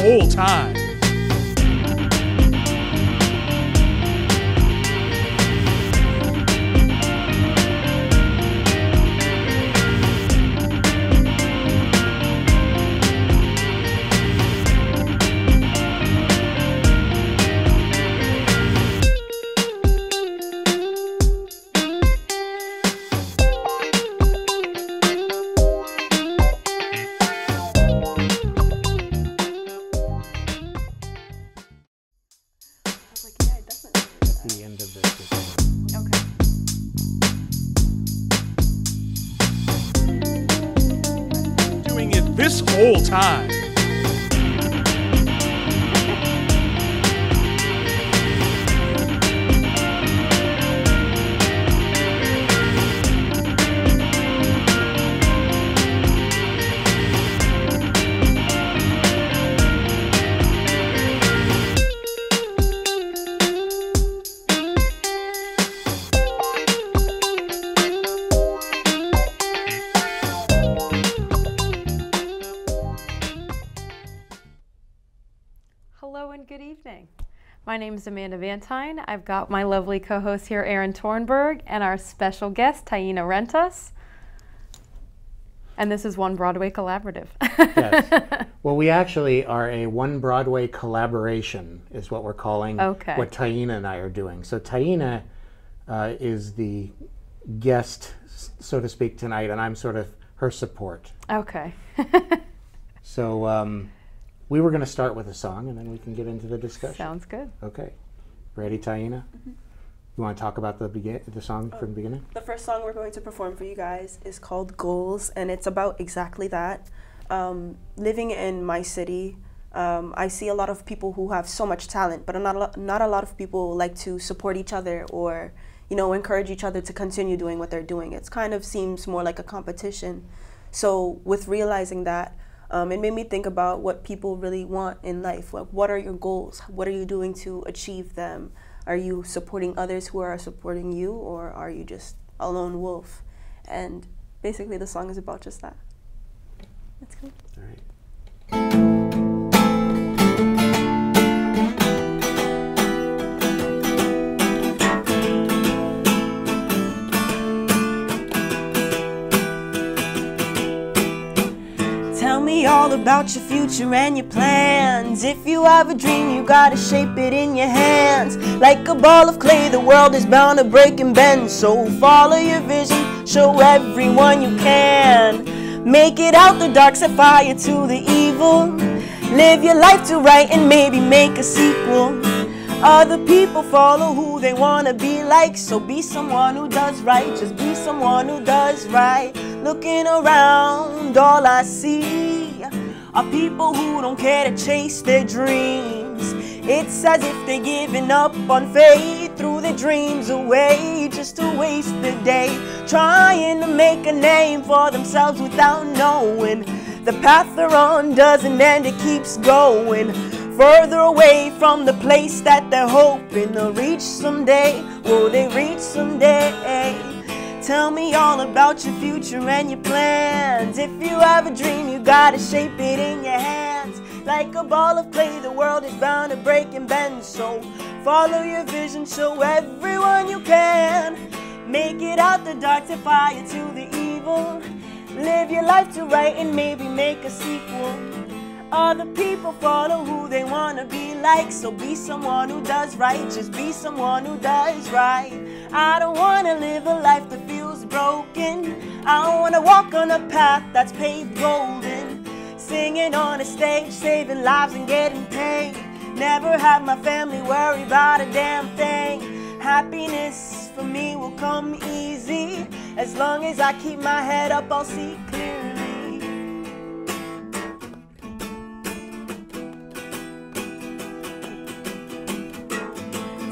whole time. The end of this. Okay. Doing it this whole time. Hello and good evening. My name is Amanda Vantine. I've got my lovely co-host here, Tornberg, and our special guest, Taina Rentas. And this is One Broadway Collaborative. Yes. Well, we actually are a One Broadway collaboration, is what we're calling what Taina and I are doing. So Taina is the guest, so to speak, tonight, and I'm sort of her support. Okay. So we were going to start with a song, and then we can get into the discussion. Sounds good. Okay. Ready, Taina? Mm-hmm. You want to talk about the song from the beginning? The first song we're going to perform for you guys is called Goals, and it's about exactly that. Living in my city, I see a lot of people who have so much talent, but not a lot of people like to support each other or, you know, encourage each other to continue doing what they're doing. It kind of seems more like a competition. So with realizing that, it made me think about what people really want in life. Like, what are your goals? What are you doing to achieve them? Are you supporting others who are supporting you, or are you just a lone wolf? And basically the song is about just that. That's cool. All right. Tell me all about your future and your plans. If you have a dream, you gotta shape it in your hands. Like a ball of clay, the world is bound to break and bend. So follow your vision, show everyone you can. Make it out the dark, set fire to the evil. Live your life to right and maybe make a sequel. Other people follow who they wanna be like. So be someone who does right, just be someone who does right. Looking around, all I see are people who don't care to chase their dreams. It's as if they're giving up on faith, threw their dreams away just to waste the day, trying to make a name for themselves without knowing the path they're on doesn't end, it keeps going further away from the place that they're hoping they'll reach someday. Will they reach someday? Tell me all about your future and your plans. If you have a dream, you gotta shape it in your hands. Like a ball of clay, the world is bound to break and bend. So follow your vision, show everyone you can. Make it out the dark, set fire to the evil. Live your life to right and maybe make a sequel. Other people follow who they wanna be like. So be someone who does right, just be someone who does right. I don't wanna live a life that feels broken. I don't wanna walk on a path that's paved golden. Singing on a stage, saving lives and getting paid. Never have my family worry about a damn thing. Happiness for me will come easy. As long as I keep my head up, I'll see clearly.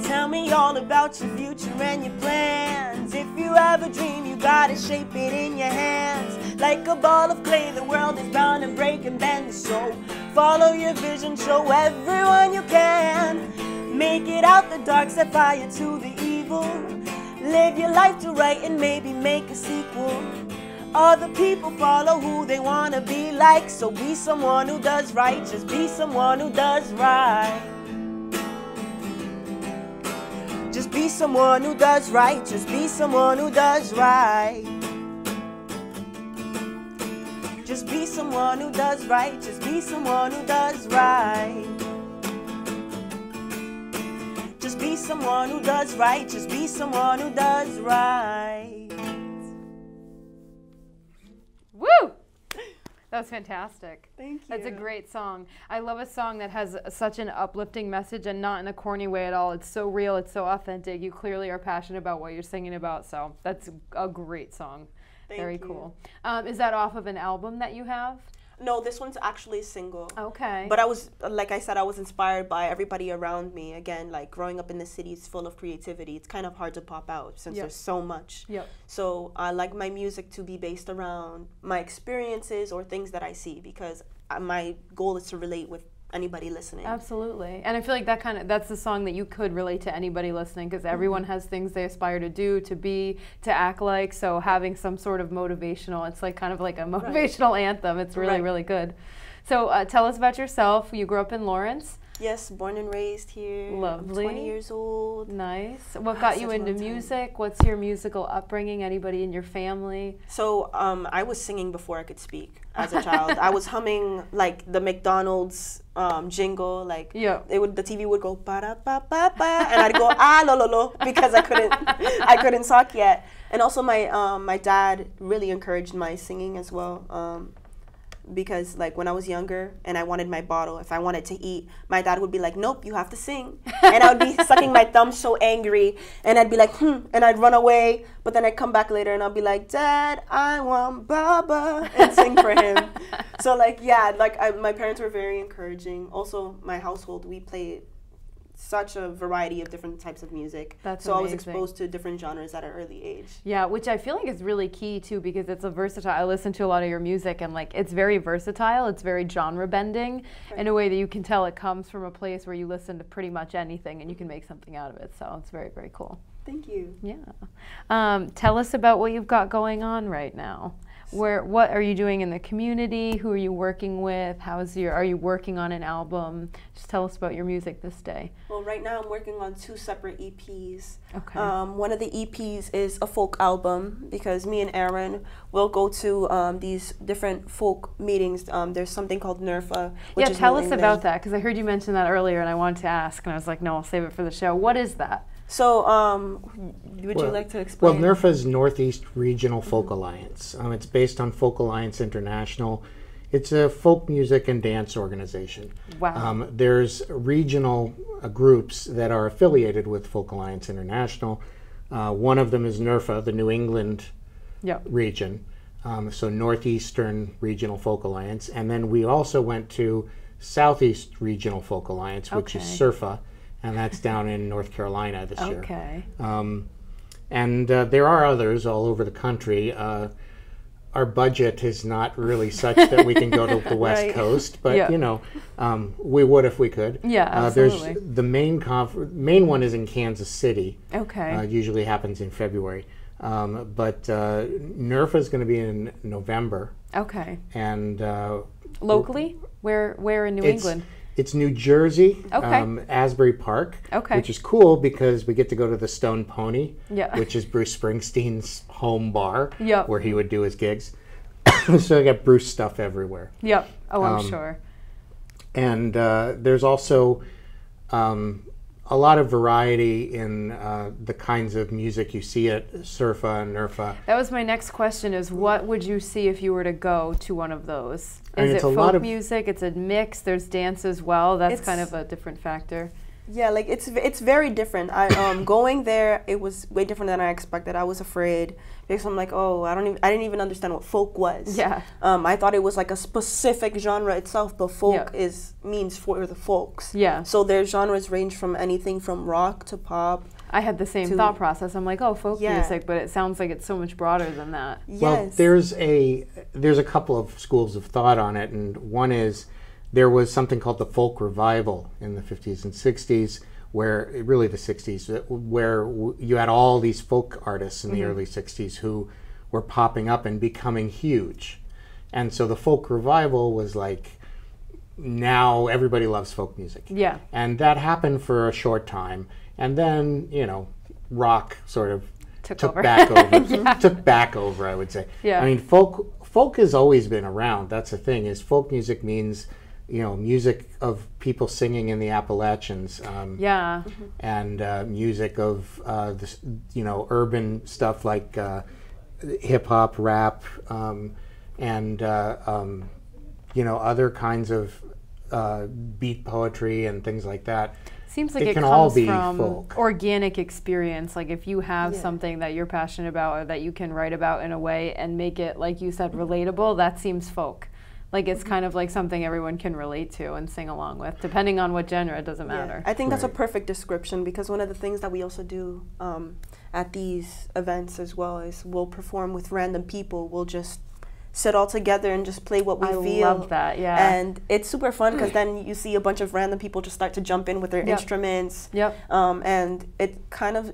Tell me all about your future and your plans. If you have a dream, you gotta shape it in your hands. Like a ball of clay, the world is bound to break and bend. So follow your vision, show everyone you can. Make it out the dark, set fire to the evil. Live your life to right and maybe make a sequel. Other people follow who they want to be like. So be someone who does right. Just be someone who does right. Just be someone who does right. Just be someone who does right. Just be someone who does right. Just be someone who does right. Just be someone who does right. Just be someone who does right. Woo! That's fantastic. Thank you. That's a great song. I love a song that has such an uplifting message and not in a corny way at all. It's so real. It's so authentic. You clearly are passionate about what you're singing about. So that's a great song. Very cool. Is that off of an album that you have? No, this one's actually a single. Okay. But I was, like I said, I was inspired by everybody around me. Again, like growing up in the city is full of creativity. It's kind of hard to pop out since there's so much. Yep. So I like my music to be based around my experiences or things that I see, because my goal is to relate with anybody listening. Absolutely. And I feel like that's the song that you could relate to anybody listening, because everyone has things they aspire to do, to be, to act like. So having some sort of motivational, it's like kind of like a motivational anthem. It's really, really good. So tell us about yourself. You grew up in Lawrence? Yes, born and raised here. Lovely. I'm 20 years old. Nice. What got you into music? What's your musical upbringing? Anybody in your family? So I was singing before I could speak as a child. I was humming like the McDonald's jingle, like the TV would go ba da ba ba ba, and I'd go ah lo lo lo, because I couldn't talk yet. And also my dad really encouraged my singing as well. Because like when I was younger and I wanted my bottle, if I wanted to eat, my dad would be like, nope, you have to sing. And I would be sucking my thumb so angry, and I'd be like, and I'd run away, but then I'd come back later and I'll be like, Dad, I want Baba, and sing for him. So like, yeah, like my parents were very encouraging. Also, my household, we played such a variety of different types of music. That's so amazing. I was exposed to different genres at an early age. Yeah, which I feel like is really key too, because it's a versatile. I listen to a lot of your music, and like it's very versatile. It's very genre bending in a way that you can tell it comes from a place where you listen to pretty much anything and you can make something out of it. So it's very, very cool. Thank you. Yeah. Tell us about what you've got going on right now. What are you doing in the community? Who are you working with? Are you working on an album? Just tell us about your music this day. Well, right now I'm working on 2 separate EPs. Okay. One of the EPs is a folk album, because me and Aaron will go to these different folk meetings. There's something called NERFA. Yeah, tell us about that, because I heard you mention that earlier and I wanted to ask, and I was like, no, I'll save it for the show. What is that? So, would you like to explain? Well, NERFA is Northeast Regional Folk Alliance. It's based on Folk Alliance International. It's a folk music and dance organization. Wow. There's regional groups that are affiliated with Folk Alliance International. One of them is NERFA, the New England region. So Northeastern Regional Folk Alliance. And then we also went to Southeast Regional Folk Alliance, which is SURFA. And that's down in North Carolina this year. Okay. And there are others all over the country. Our budget is not really such that we can go to the West Coast, but you know, we would if we could. Yeah, absolutely. There's the main one is in Kansas City. Okay. It usually happens in February. But NERFA is going to be in November. Okay. And locally, where in New England? It's New Jersey, Okay. Asbury Park, Okay. which is cool because we get to go to the Stone Pony, Yeah. which is Bruce Springsteen's home bar, Yep. where he would do his gigs. So I got Bruce stuff everywhere. Yep. Oh, I'm sure. And there's also a lot of variety in the kinds of music you see at SURFA and NERFA. That was my next question, is what would you see if you were to go to one of those? I mean, Is it's it a lot folk of music? It's a mix. There's dance as well. That's kind of a different factor. Yeah, like it's very different. I going there, it was way different than I expected. I was afraid because I'm like, oh, I didn't even understand what folk was. Yeah. I thought it was like a specific genre itself, but folk means for the folks. Yeah. So their genres range from anything from rock to pop. I had the same thought process. I'm like, oh, folk music, but it sounds like it's so much broader than that. Yes. Well, there's a couple of schools of thought on it, and one is there was something called the folk revival in the 50s and 60s, really the 60s, where you had all these folk artists in the early 60s who were popping up and becoming huge. And so the folk revival was like, now everybody loves folk music. Yeah. And that happened for a short time. And then, you know, rock sort of took back over. Yeah. Took back over, I would say. Yeah. I mean, folk has always been around. That's the thing, is folk music means, you know, music of people singing in the Appalachians. Yeah. And music of, this, you know, urban stuff like hip hop, rap, and you know, other kinds of beat poetry and things like that. Seems like it can all comes be from folk. organic experience. Like if you have something that you're passionate about or that you can write about in a way and make it, like you said, relatable, that seems folk. Like it's kind of like something everyone can relate to and sing along with, depending on what genre, it doesn't matter. I think that's a perfect description, because one of the things that we also do at these events as well is we'll perform with random people. We'll just sit all together and just play what we feel. I love that, yeah. And it's super fun, because then you see a bunch of random people just start to jump in with their instruments. And it kind of,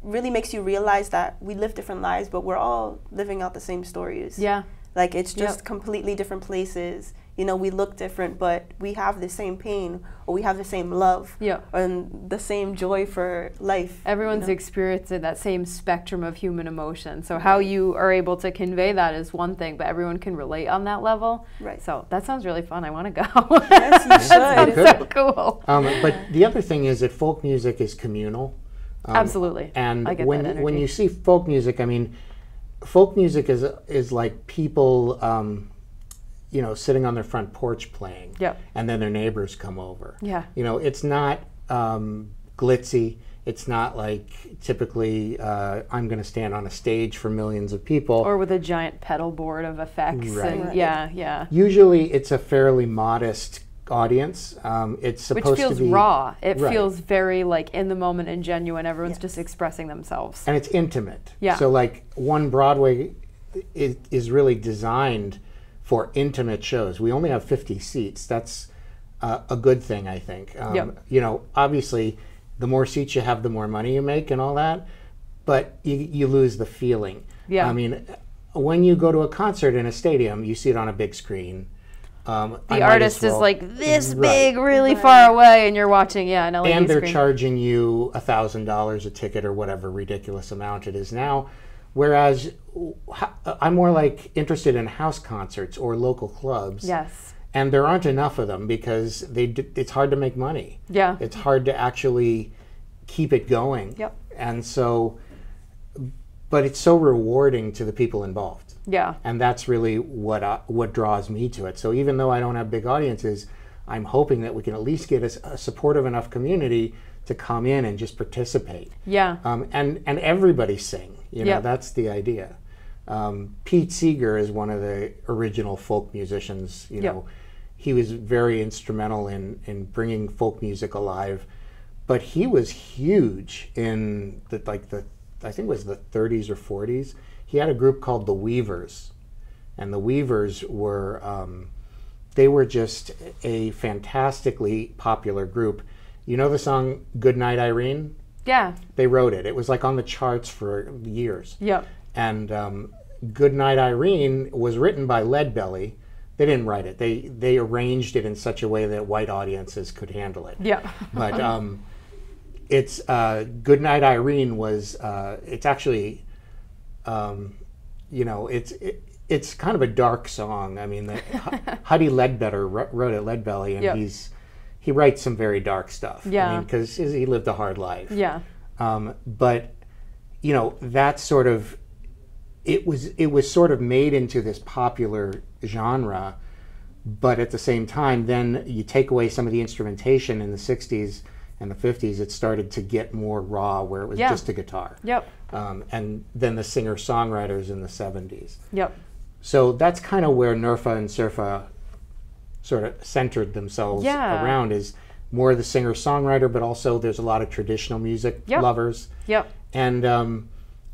really makes you realize that we live different lives, but we're all living out the same stories. Yeah. Like it's just completely different places. You know, we look different, but we have the same pain, or we have the same love, and the same joy for life. Everyone's experiencing that same spectrum of human emotion. So how you are able to convey that is one thing, but everyone can relate on that level. Right. So that sounds really fun. I want to go. Yes, you should. That's so cool. But the other thing is that folk music is communal. Absolutely. And I get that energy. when you see folk music, I mean, folk music is like people, you know, sitting on their front porch playing, and then their neighbors come over. Yeah. You know, it's not glitzy. It's not like typically I'm going to stand on a stage for millions of people. Or with a giant pedal board of effects. Right. And yeah. Usually it's a fairly modest audience. It's supposed Which feels to be raw. It feels very like in the moment and genuine. Everyone's just expressing themselves. And it's intimate. Yeah. So like One Broadway is really designed for intimate shows. We only have 50 seats. That's a good thing, I think. You know, obviously, the more seats you have, the more money you make and all that, but you lose the feeling. Yeah. I mean, when you go to a concert in a stadium, you see it on a big screen. The artist is like this big, really far away, and you're watching, an LED and they're screen. charging you $1,000 a ticket or whatever ridiculous amount it is now. Whereas I'm more like interested in house concerts or local clubs. Yes. And there aren't enough of them because it's hard to make money. Yeah. It's hard to actually keep it going. Yep. And so, but it's so rewarding to the people involved. Yeah. And that's really what draws me to it. So even though I don't have big audiences, I'm hoping that we can at least get a supportive enough community to come in and just participate. Yeah. And everybody sing. You know, that's the idea. Pete Seeger is one of the original folk musicians. You know, he was very instrumental in bringing folk music alive. But he was huge in I think it was the 30s or 40s. He had a group called the Weavers, and the Weavers were they were just a fantastically popular group. You know the song "Good Night, Irene"? Yeah. They wrote it. It was like on the charts for years. Yep. And "Good Night, Irene" was written by Leadbelly. They didn't write it. They arranged it in such a way that white audiences could handle it. Yeah. But it's "Good Night, Irene" was it's actually you know, it's kind of a dark song. I mean, Huddy Ledbetter wrote it, Leadbelly, and he writes some very dark stuff. Yeah. I mean, because he lived a hard life. Yeah. But you know, that sort of it was sort of made into this popular genre, but at the same time, then you take away some of the instrumentation in the 60s and the 50s, it started to get more raw, where it was just a guitar. Yep. And then the singer-songwriters in the 70s. Yep. So that's kind of where NERFA and SERFA sort of centered themselves around, is more the singer-songwriter, but also there's a lot of traditional music lovers. Yep. And,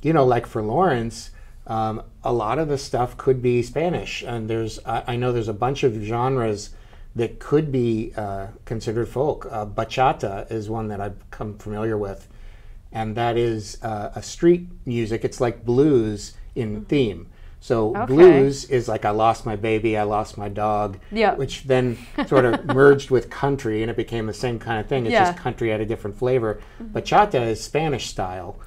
you know, like for Lawrence, a lot of the stuff could be Spanish. And I know there's a bunch of genres that could be considered folk. Bachata is one that I've become familiar with. and that is a street music. It's like blues in theme. So blues is like I lost my baby, I lost my dog, which then sort of merged with country, and it became the same kind of thing. It's just country had a different flavor. Bachata is Spanish style.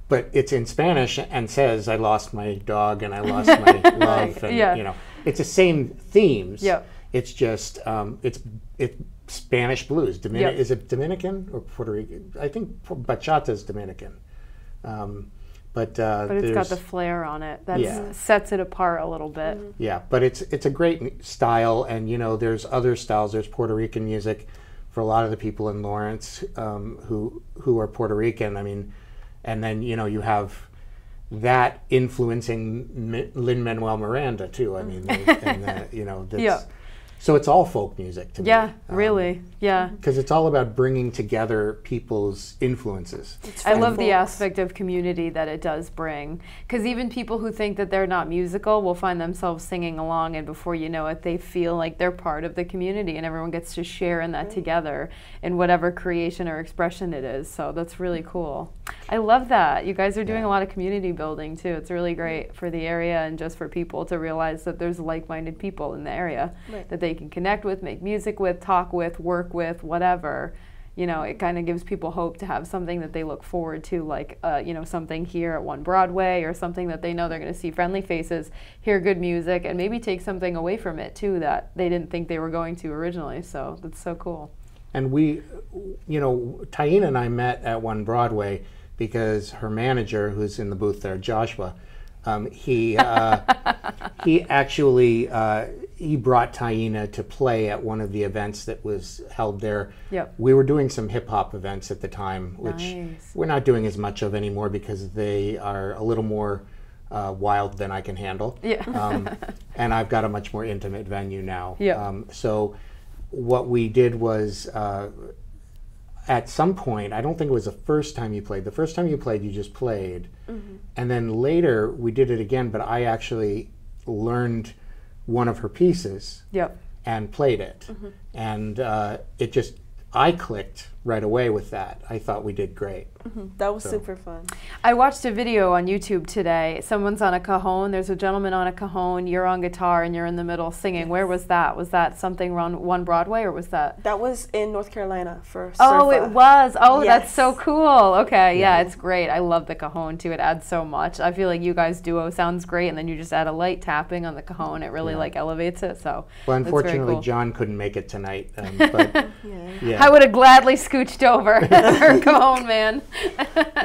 But it's in Spanish and says I lost my dog and I lost my love, and you know, it's the same themes. It's just it's Spanish blues. Is it Dominican or Puerto Rican? I think bachata is Dominican. But it's got the flair on it that sets it apart a little bit. Yeah, but it's a great style, and you know, there's other styles. There's Puerto Rican music for a lot of the people in Lawrence who are Puerto Rican. I mean, and then you know, you have that influencing Lin-Manuel Miranda too. I mean, and you know, that's, so it's all folk music to me. Really. Because it's all about bringing together people's influences. I love the aspect of community that it does bring. Because even people who think that they're not musical will find themselves singing along, and before you know it, they feel like they're part of the community, and everyone gets to share in that together in whatever creation or expression it is. So that's really cool. I love that. You guys are doing a lot of community building too. It's really great for the area and just for people to realize that there's like-minded people in the area that they can connect with, make music with, talk with, work with, whatever. You know, it kind of gives people hope to have something that they look forward to, like, you know, something here at One Broadway, or something that they know they're going to see friendly faces, hear good music, and maybe take something away from it too that they didn't think they were going to originally. So that's so cool. And we, you know, Taina and I met at One Broadway because her manager, who's in the booth there, Joshua, he actually he brought Taina to play at one of the events that was held there. We were doing some hip hop events at the time, which we're not doing as much of anymore because they are a little more wild than I can handle. And I've got a much more intimate venue now. So what we did was, at some point, I don't think it was the first time you played. The first time you played, you just played. And then later, we did it again, but I actually learned one of her pieces and played it. And it just, I clicked right away with that. I thought we did great. That was super fun. I watched a video on YouTube today. Someone's on a cajon. There's a gentleman on a cajon. You're on guitar and you're in the middle singing. Where was that? Was that something on One Broadway, or was that? That was in North Carolina for Oh, Surfa. it was. Oh, that's so cool. Okay, yeah, it's great. I love the cajon too. It adds so much. I feel like you guys' duo sounds great, and then you just add a light tapping on the cajon. It really like elevates it. So well, unfortunately, John couldn't make it tonight. But I would have gladly scooched over her cajon, man.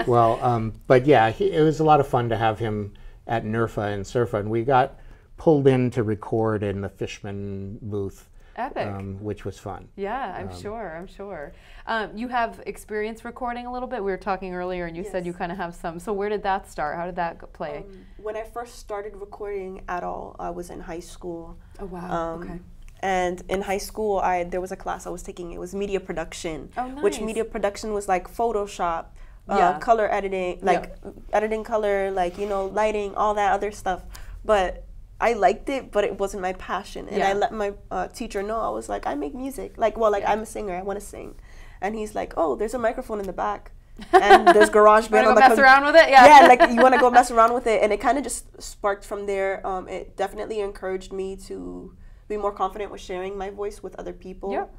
Well, but yeah, it was a lot of fun to have him at NERFA and Surfa, and we got pulled in to record in the Fishman booth. Epic. Which was fun. Yeah, I'm sure. You have experience recording a little bit. We were talking earlier, and you said you kind of have some. So where did that start? How did that play? When I first started recording at all, I was in high school. Oh, wow. Okay. And in high school, there was a class I was taking. It was media production, which media production was like Photoshop, color editing, like editing color, like, you know, lighting, all that other stuff. But I liked it, but it wasn't my passion. And I let my teacher know. I was like, I make music. Like, well, like I'm a singer. I want to sing. And he's like, oh, there's a microphone in the back. And there's GarageBand on the mess around with it? Yeah, like you want to go mess around with it. And it kind of just sparked from there. It definitely encouraged me to be more confident with sharing my voice with other people.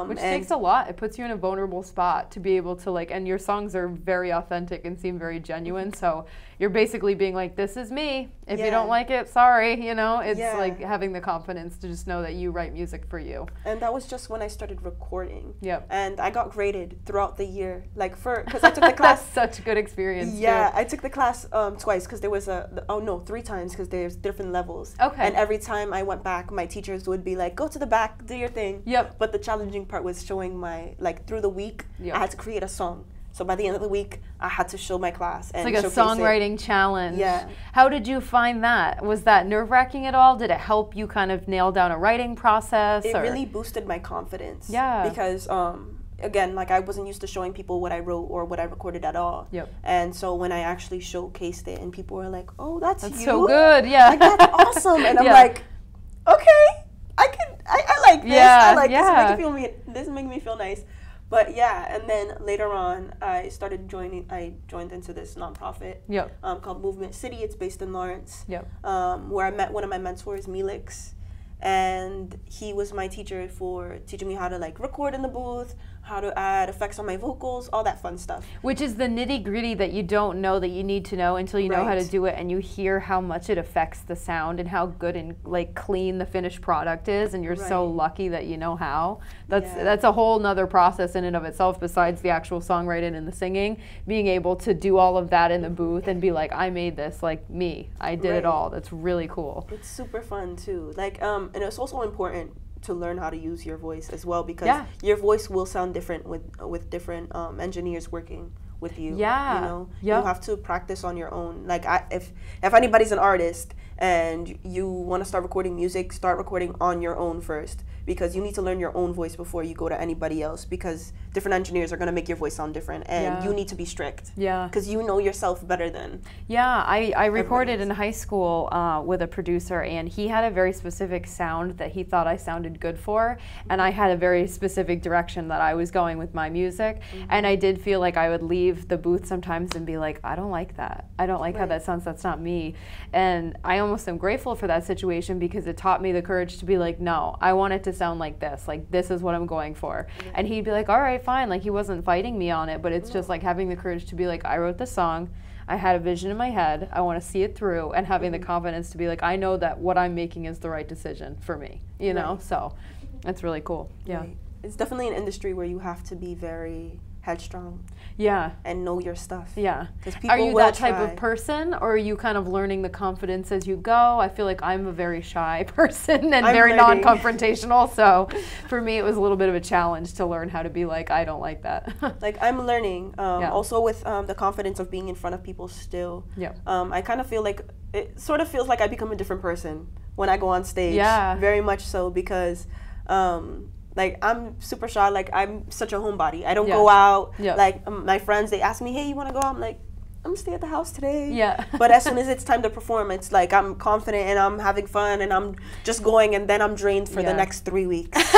Which takes a lot. It puts you in a vulnerable spot to be able to, like, and your songs are very authentic and seem very genuine, so you're basically being like, this is me. If you don't like it, sorry, you know? It's like having the confidence to just know that you write music for you. And that was just when I started recording. And I got graded throughout the year, like because I took the class. That's such a good experience, too. I took the class twice, because there was 3 times, because there's different levels. And every time I went back, my teachers would be like, go to the back, do your thing. But the challenging part was showing my, like, through the week, I had to create a song. So by the end of the week, I had to show my class and it's like a songwriting challenge. How did you find that? Was that nerve-wracking at all? Did it help you kind of nail down a writing process? It really boosted my confidence. Because again, like, I wasn't used to showing people what I wrote or what I recorded at all. And so when I actually showcased it, and people were like, "Oh, that's you? So good, like, that's awesome!" And I'm like, "Okay, I like this. I like this. This is making me feel nice." But yeah, and then later on, I joined into this nonprofit called Movement City. It's based in Lawrence, where I met one of my mentors, Melix. And he was my teacher for teaching me how to like record in the booth, how to add effects on my vocals, all that fun stuff. Which is the nitty gritty that you don't know that you need to know until you know how to do it, and you hear how much it affects the sound and how good and like clean the finished product is, and you're so lucky that you know how. That's a whole nother process in and of itself besides the actual songwriting and the singing. Being able to do all of that in the booth and be like, I made this, like me, I did it all. That's really cool. It's super fun too. Like and it's also important to learn how to use your voice as well, because your voice will sound different with different engineers working with you. You know, you have to practice on your own. Like if anybody's an artist and you want to start recording music, start recording on your own first, because you need to learn your own voice before you go to anybody else, because different engineers are going to make your voice sound different, and you need to be strict. Because you know yourself better than I recorded in high school with a producer, and he had a very specific sound that he thought I sounded good for, and I had a very specific direction that I was going with my music, and I did feel like I would leave the booth sometimes and be like, I don't like that. I don't like how that sounds. That's not me. And I almost am grateful for that situation, because it taught me the courage to be like, no, I want it to sound like this is what I'm going for. And he'd be like, all right, fine. Like, he wasn't fighting me on it, but it's just like having the courage to be like, I wrote the song, I had a vision in my head, I want to see it through, and having the confidence to be like, I know that what I'm making is the right decision for me, you know? So it's really cool. It's definitely an industry where you have to be very headstrong. And know your stuff. Are you that type of person, or are you kind of learning the confidence as you go? I feel like I'm a very shy person and very non-confrontational, so for me it was a little bit of a challenge to learn how to be like, I don't like that. Like, I'm learning, also with the confidence of being in front of people still. I kind of feel like, it sort of feels like I become a different person when I go on stage. Very much so, because like, I'm super shy. Like, I'm such a homebody. I don't go out. Like, my friends, they ask me, hey, you want to go out? I'm like, I'm stay at the house today. But as soon as it's time to perform, it's like I'm confident and I'm having fun and I'm just going, and then I'm drained for the next 3 weeks.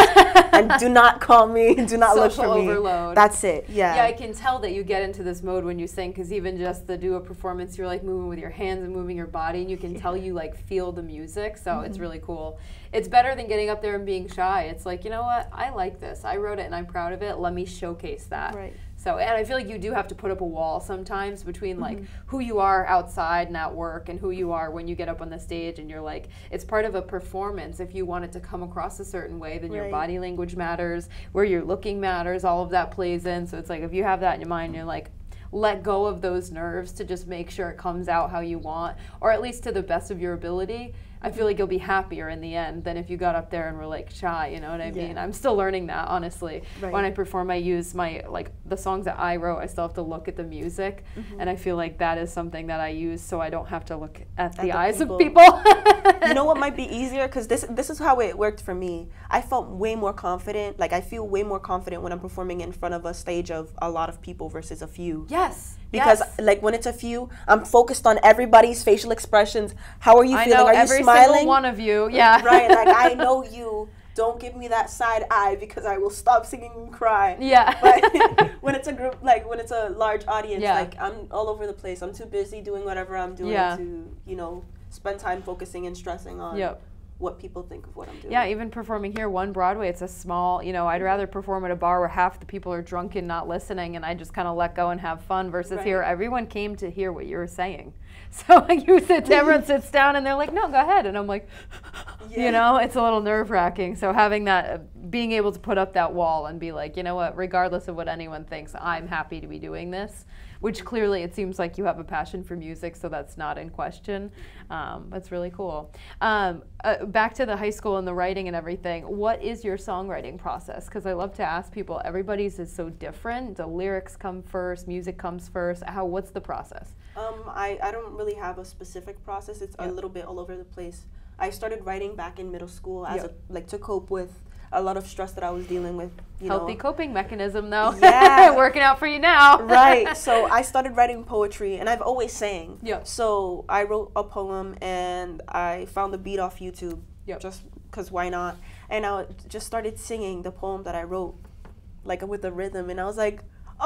And do not call me. Do not look for me. Overload. That's it. Yeah, I can tell that you get into this mode when you sing, because even just to do a performance, you're like moving with your hands and moving your body, and you can tell you like feel the music. So it's really cool. It's better than getting up there and being shy. It's like, you know what? I like this. I wrote it and I'm proud of it. Let me showcase that. So, and I feel like you do have to put up a wall sometimes between like who you are outside and at work and who you are when you get up on the stage, and you're like, it's part of a performance. If you want it to come across a certain way, then your body language matters, where you're looking matters, all of that plays in. So it's like, if you have that in your mind, you're like, let go of those nerves to just make sure it comes out how you want, or at least to the best of your ability. I feel like you'll be happier in the end than if you got up there and were like shy, you know what I mean? I'm still learning that, honestly. When I perform, I use my, like, the songs that I wrote, I still have to look at the music, and I feel like that is something that I use so I don't have to look at the eyes of people. You know what might be easier? Because this is how it worked for me. I felt way more confident, like I feel way more confident when I'm performing in front of a stage of a lot of people versus a few. Because like when it's a few, I'm focused on everybody's facial expressions. How are you feeling? Are you smiling? Every single one of you, Right, like I know you. Don't give me that side eye, because I will stop singing and cry. But when it's a group, like when it's a large audience, like I'm all over the place. I'm too busy doing whatever I'm doing to, you know, spend time focusing and stressing on what people think of what I'm doing. Even performing here, One Broadway, it's a small, you know, I'd rather perform at a bar where half the people are drunk and not listening, and I just kind of let go and have fun, versus here, everyone came to hear what you were saying. So everyone sits down and they're like, no, go ahead. And I'm like, you know, it's a little nerve-wracking. So having that, being able to put up that wall and be like, you know what, regardless of what anyone thinks, I'm happy to be doing this. Which clearly it seems like you have a passion for music, so that's not in question. That's really cool. Back to the high school and the writing and everything, what is your songwriting process? Because I love to ask people, everybody's is so different. The lyrics come first, music comes first. What's the process? I don't really have a specific process. It's a little bit all over the place. I started writing back in middle school as like to cope with a lot of stress that I was dealing with. Healthy coping mechanism, though. Working out for you now. So I started writing poetry, and I've always sang. So I wrote a poem, and I found the beat off YouTube, just because why not? And I just started singing the poem that I wrote. like with the rhythm, and I was like,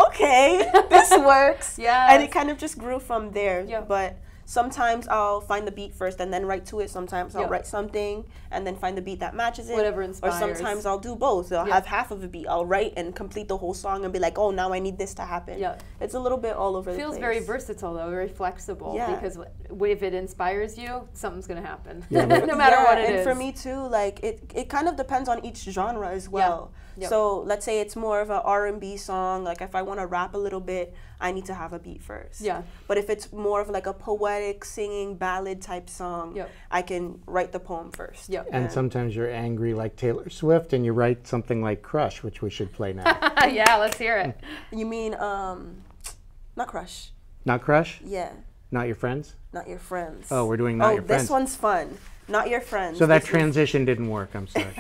okay, this works. Yeah. And it kind of just grew from there. Yep. But sometimes I'll find the beat first and then write to it. Sometimes I'll write something and then find the beat that matches it. Whatever inspires. Or sometimes I'll do both. I'll have half of a beat. I'll write and complete the whole song and be like, oh, now I need this to happen. Yeah. It's a little bit all over the place. Feels very versatile though, very flexible. Yeah. Because if it inspires you, something's gonna happen. Yeah, no matter what it is. And for me too, like it kind of depends on each genre as well. Yep. So let's say it's more of a R&B song. Like if I want to rap a little bit, I need to have a beat first. Yeah. But if it's more of like a poetic singing ballad type song, I can write the poem first. Yep. And sometimes you're angry like Taylor Swift and you write something like Crush, which we should play now. Yeah, let's hear it. You mean not Crush? Not Crush? Yeah. Not Your Friends? Not Your Friends. Oh, we're doing Not Your Friends. This one's fun. Not Your Friends. So that transition didn't work, I'm sorry.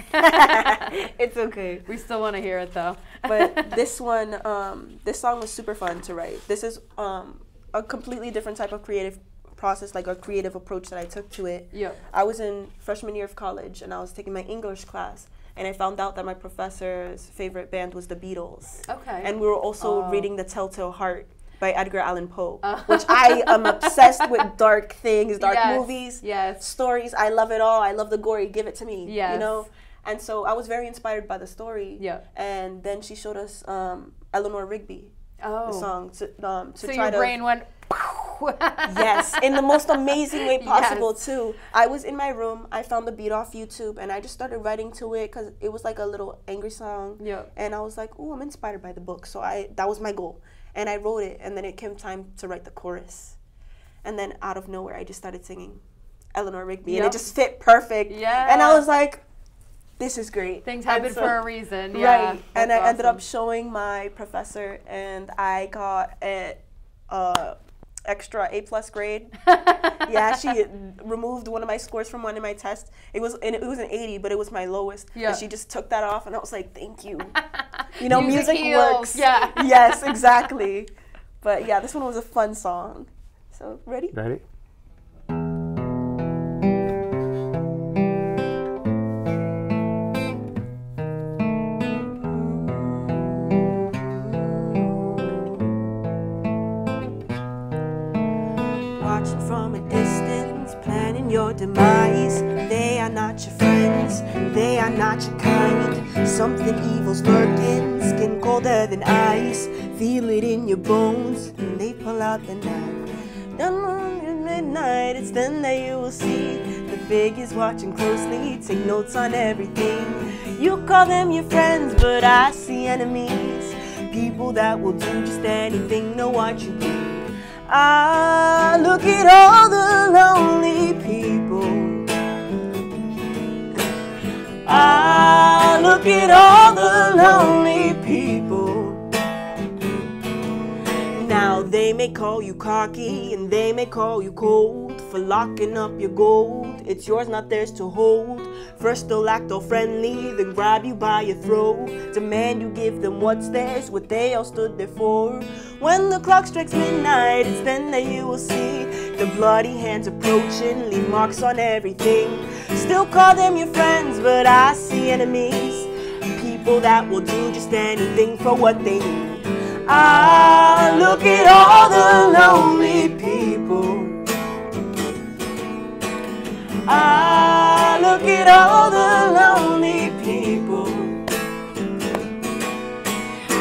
It's okay. We still want to hear it though. But this one, this song was super fun to write. This is a completely different type of creative process, like a creative approach that I took to it. Yeah. I was in freshman year of college and I was taking my English class and I found out that my professor's favorite band was the Beatles. Okay. And we were also reading The Telltale Heart by Edgar Allan Poe, which I am obsessed with dark things, dark movies, stories. I love it all. I love the gory. Give it to me. Yes. You know? And so I was very inspired by the story. Yeah. And then she showed us Eleanor Rigby, the song, to so try your to... brain went... Yes, in the most amazing way possible too. I was in my room, I found the beat off YouTube, and I just started writing to it because it was like a little angry song. Yeah. And I was like, oh, I'm inspired by the book. So that was my goal. And I wrote it, and then it came time to write the chorus. And then out of nowhere, I just started singing Eleanor Rigby, and it just fit perfect. Yeah. And I was like, this is great. Things happen for a reason. Yeah. Right. And I ended up showing my professor, and I got an extra A+ grade. Yeah, she removed one of my scores from one of my tests. It was an 80, but it was my lowest. Yeah. And she just took that off, and I was like, thank you. You know, music works. Yeah. Yes, exactly. But yeah, this one was a fun song. So, ready? Ready? Watching from a distance, planning your demise. They are not your friends, they are not your kind. Something evil's lurking, skin colder than ice. Feel it in your bones, and they pull out the knife. Done on midnight, it's then that you will see. The big is watching closely, take notes on everything. You call them your friends, but I see enemies. People that will do just anything, know what you do. Ah, look at all the lonely people. Ah, look at all the lonely people. Now they may call you cocky and they may call you cold for locking up your gold. It's yours, not theirs to hold. First they'll act all friendly, then grab you by your throat. Demand you give them what's theirs, what they all stood there for. When the clock strikes midnight, it's then that you will see the bloody hands approaching, leave marks on everything. Still call them your friends, but I see enemies. People that will do just anything for what they need. Ah, look at all the lonely people. Ah, look at all the lonely people.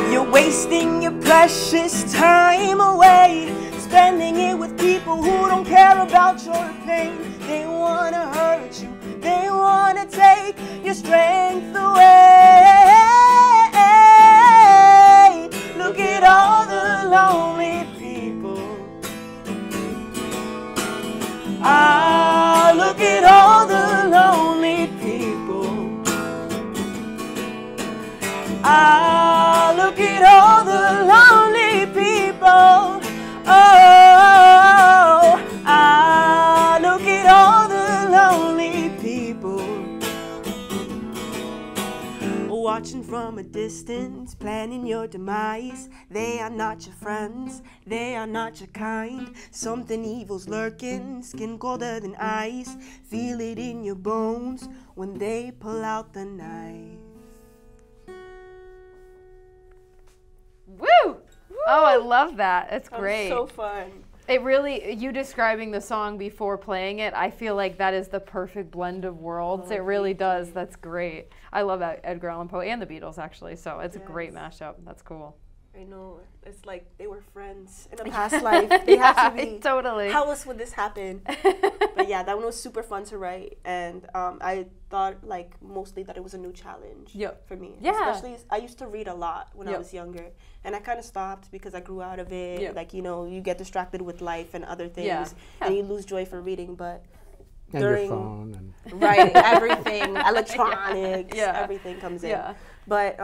You're wasting your precious time away, spending it with people who don't care about your pain. They wanna hurt you, they wanna take your strength away. Look at all the lonely people. Ah, look at all the lonely people. Ah, look at all the lonely people. Oh, ah, look at all the lonely people. Watching from a distance, planning your demise. They are not your friends, they are not your kind. Something evil's lurking, skin colder than ice. Feel it in your bones when they pull out the knife. Oh, I love that. It's great. So fun. It really, you describing the song before playing it, I feel like that is the perfect blend of worlds. It really does. That's great. I love Edgar Allan Poe and the Beatles, actually, so it's a great mashup. That's cool. I know. It's like they were friends in a past life. They have to be. Totally. How else would this happen? But yeah, that one was super fun to write, and I thought like mostly that it was a new challenge for me. Yeah. Especially, I used to read a lot when I was younger, and I kind of stopped because I grew out of it. Like, you know, you get distracted with life and other things, and you lose joy for reading. But and during your phone and everything, electronics, everything comes in. But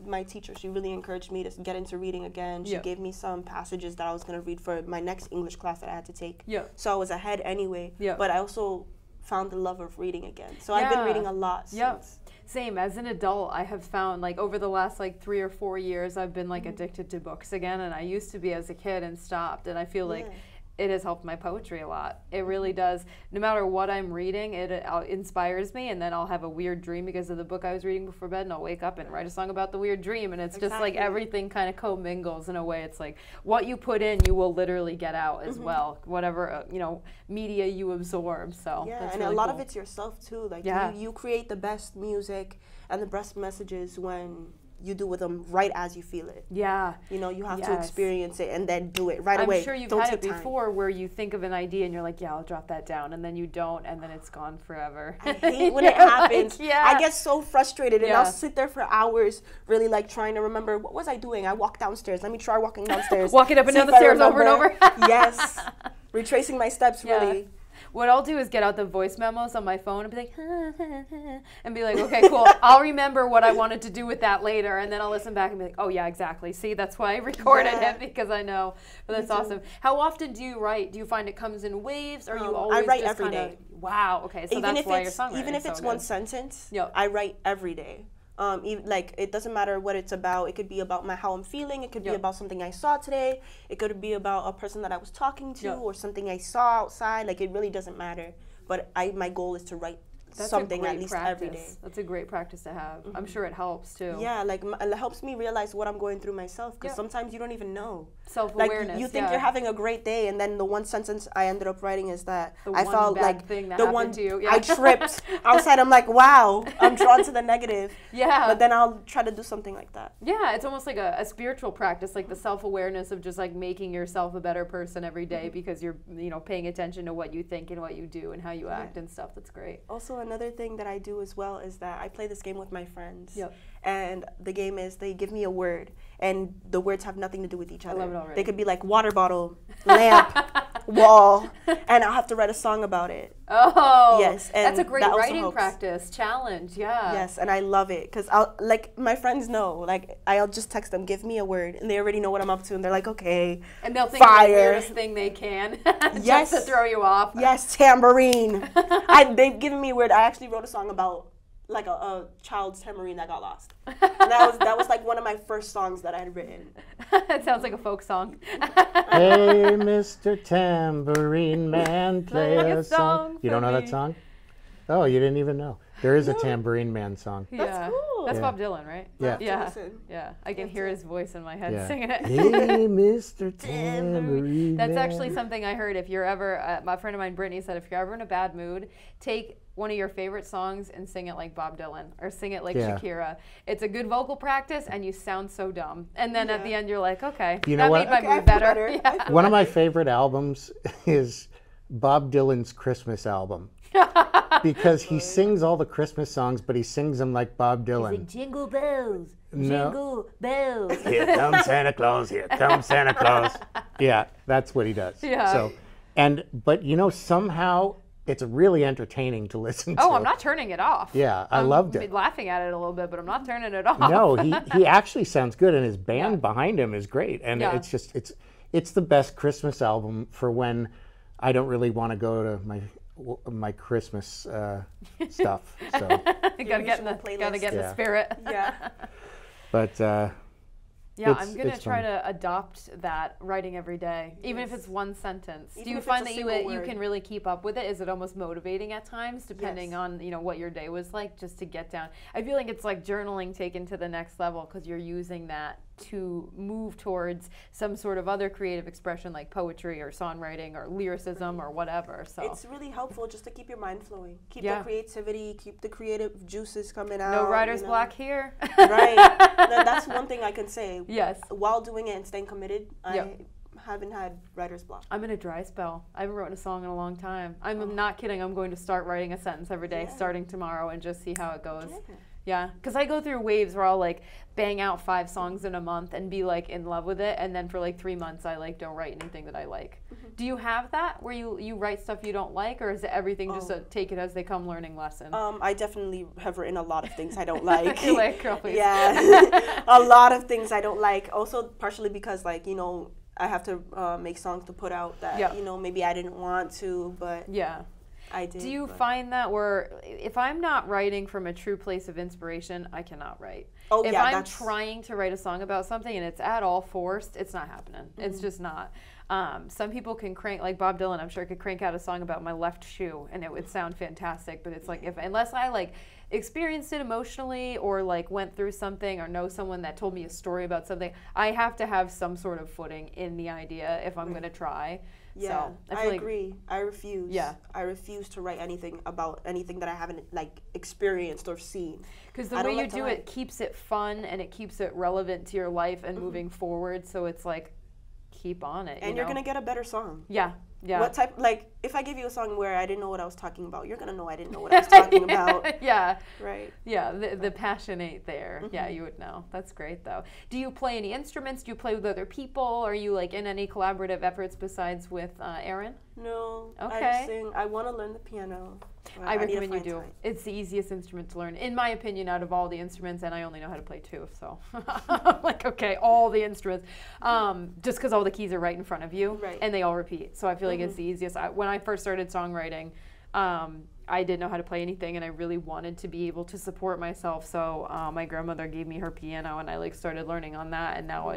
my teacher, she really encouraged me to get into reading again. She gave me some passages that I was going to read for my next English class that I had to take. So I was ahead anyway. But I also found the love of reading again. So I've been reading a lot since. Same. As an adult, I have found, like, over the last, like, 3 or 4 years, I've been, like, addicted to books again. And I used to be as a kid and stopped. And I feel like it has helped my poetry a lot. It really does. No matter what I'm reading, it inspires me, and then I'll have a weird dream because of the book I was reading before bed, and I'll wake up and write a song about the weird dream, and it's just like everything kind of commingles in a way. It's like what you put in, you will literally get out as well, whatever you know, media you absorb. So that's and really a lot cool. of it's yourself too. Like you create the best music and the best messages when you do with them right as you feel it. Yeah. You know, you have to experience it and then do it right away. I'm sure you've had it before where you think of an idea and you're like, yeah, I'll drop that down, and then you don't, and then it's gone forever. I hate when it happens. I get so frustrated, and I'll sit there for hours really like trying to remember, what was I doing? I walked downstairs. Let me try walking downstairs. Walking up and down the stairs over and over. Yes. Retracing my steps really. What I'll do is get out the voice memos on my phone and be like, and be like, okay, cool. I'll remember what I wanted to do with that later, and then I'll listen back and be like, oh yeah, exactly. See, that's why I recorded it, because I know. But that's awesome. How often do you write? Do you find it comes in waves, or you always I write just every day. Wow. Okay, so that's why you're songwriting. Even if it's one sentence, I write every day. Like, it doesn't matter what it's about. It could be about how I'm feeling. It could be about something I saw today. It could be about a person that I was talking to or something I saw outside. Like, it really doesn't matter. But my goal is to write something at least every day. That's a great practice to have. I'm sure it helps too. Yeah, like it helps me realize what I'm going through myself, because sometimes you don't even know. Self-awareness. Like, you think you're having a great day, and then the one sentence I ended up writing is that I felt like I tripped outside. I'm like, wow, I'm drawn to the negative. But then I'll try to do something like that. Yeah, it's almost like a spiritual practice, like the self-awareness of just like making yourself a better person every day because you're, you know, paying attention to what you think and what you do and how you act and stuff. That's great. Also, another thing that I do as well is that I play this game with my friends. And the game is they give me a word, and the words have nothing to do with each other. I love it already. They could be like water bottle, lamp, wall, and I'll have to write a song about it. Oh, yes, and that's a great writing practice challenge. Yeah. Yes, and I love it because my friends know. Like, I'll just text them, give me a word, and they already know what I'm up to, and they're like, okay. And they'll think of the weirdest thing they can, just to throw you off. Yes, tambourine. They've given me a word. I actually wrote a song about like a child's tambourine that got lost. And that was like one of my first songs that I had written. It sounds like a folk song. Hey, Mr. Tambourine Man, play a song. You don't know that song? Oh, you didn't even know. There is a Tambourine Man song. That's cool. That's Bob Dylan, right? Yeah. Yeah. I can hear his voice in my head singing it. Hey, Mr. Tambourine That's Man. actually something I heard. If you're ever, my friend of mine, Brittany, said, if you're ever in a bad mood, take one of your favorite songs and sing it like Bob Dylan or sing it like Shakira. It's a good vocal practice, and you sound so dumb. And then at the end, you're like, okay, you know that made my mood better. One of my favorite albums is Bob Dylan's Christmas album. Because he sings all the Christmas songs, but he sings them like Bob Dylan. Is it jingle bells, jingle bells? Here comes Santa Claus, here comes Santa Claus. Yeah, that's what he does. Yeah. So, but you know, somehow it's really entertaining to listen to. Oh, I'm not turning it off. Yeah, I loved it. I'm laughing at it a little bit, but I'm not turning it off. No, he actually sounds good, and his band behind him is great. And it's just it's the best Christmas album for when I don't really want to go to my Christmas stuff. So gotta get in the spirit. Yeah. But I'm gonna try to adopt that writing every day, even if it's one sentence. Do you find that you can really keep up with it? Is it almost motivating at times, depending on what your day was like, just to get down? I feel like it's like journaling taken to the next level because you're using that to move towards some sort of other creative expression like poetry or songwriting or lyricism or whatever. So it's really helpful just to keep your mind flowing, keep the creativity, keep the creative juices coming out. No writer's block here. Right. That's one thing I can say. Yes. While doing it and staying committed, I haven't had writer's block. I'm in a dry spell. I haven't written a song in a long time. I'm not kidding. I'm going to start writing a sentence every day starting tomorrow and just see how it goes. Yeah, because I go through waves where I'll like bang out 5 songs in a month and be like in love with it, and then for like 3 months I like don't write anything that I like. Do you have that where you write stuff you don't like, or is it everything just a take it as they come learning lesson? I definitely have written a lot of things I don't like. You're like, girl, please. Yeah, a lot of things I don't like. Also partially because like, you know, I have to make songs to put out that, you know, maybe I didn't want to, but I did. Do you find that where if I'm not writing from a true place of inspiration, I cannot write? Oh, if I'm trying to write a song about something and it's at all forced, it's not happening. It's just not. Some people can crank, like Bob Dylan, I'm sure could crank out a song about my left shoe and it would sound fantastic, but it's like, unless I like experienced it emotionally or like went through something or know someone that told me a story about something, I have to have some sort of footing in the idea if I'm going to try. Yeah, so I agree. I refuse. Yeah, I refuse to write anything about anything that I haven't like experienced or seen. Because the way you do it keeps it fun and it keeps it relevant to your life and moving forward. So it's like, keep on it. And you're gonna get a better song. Yeah. Yeah. What type? Like, if I give you a song where I didn't know what I was talking about, you're gonna know I didn't know what I was talking about. Yeah. Right. Yeah. The passion ain't there. Yeah, you would know. That's great, though. Do you play any instruments? Do you play with other people? Are you like in any collaborative efforts besides with Aaron? No. Okay. I just sing. I want to learn the piano. I recommend you do. It's the easiest instrument to learn, in my opinion, out of all the instruments, and I only know how to play 2, so I'm like, okay, all the instruments, just because all the keys are right in front of you, and they all repeat, so I feel like it's the easiest. When I first started songwriting, I didn't know how to play anything, and I really wanted to be able to support myself, so my grandmother gave me her piano, and I like started learning on that, and now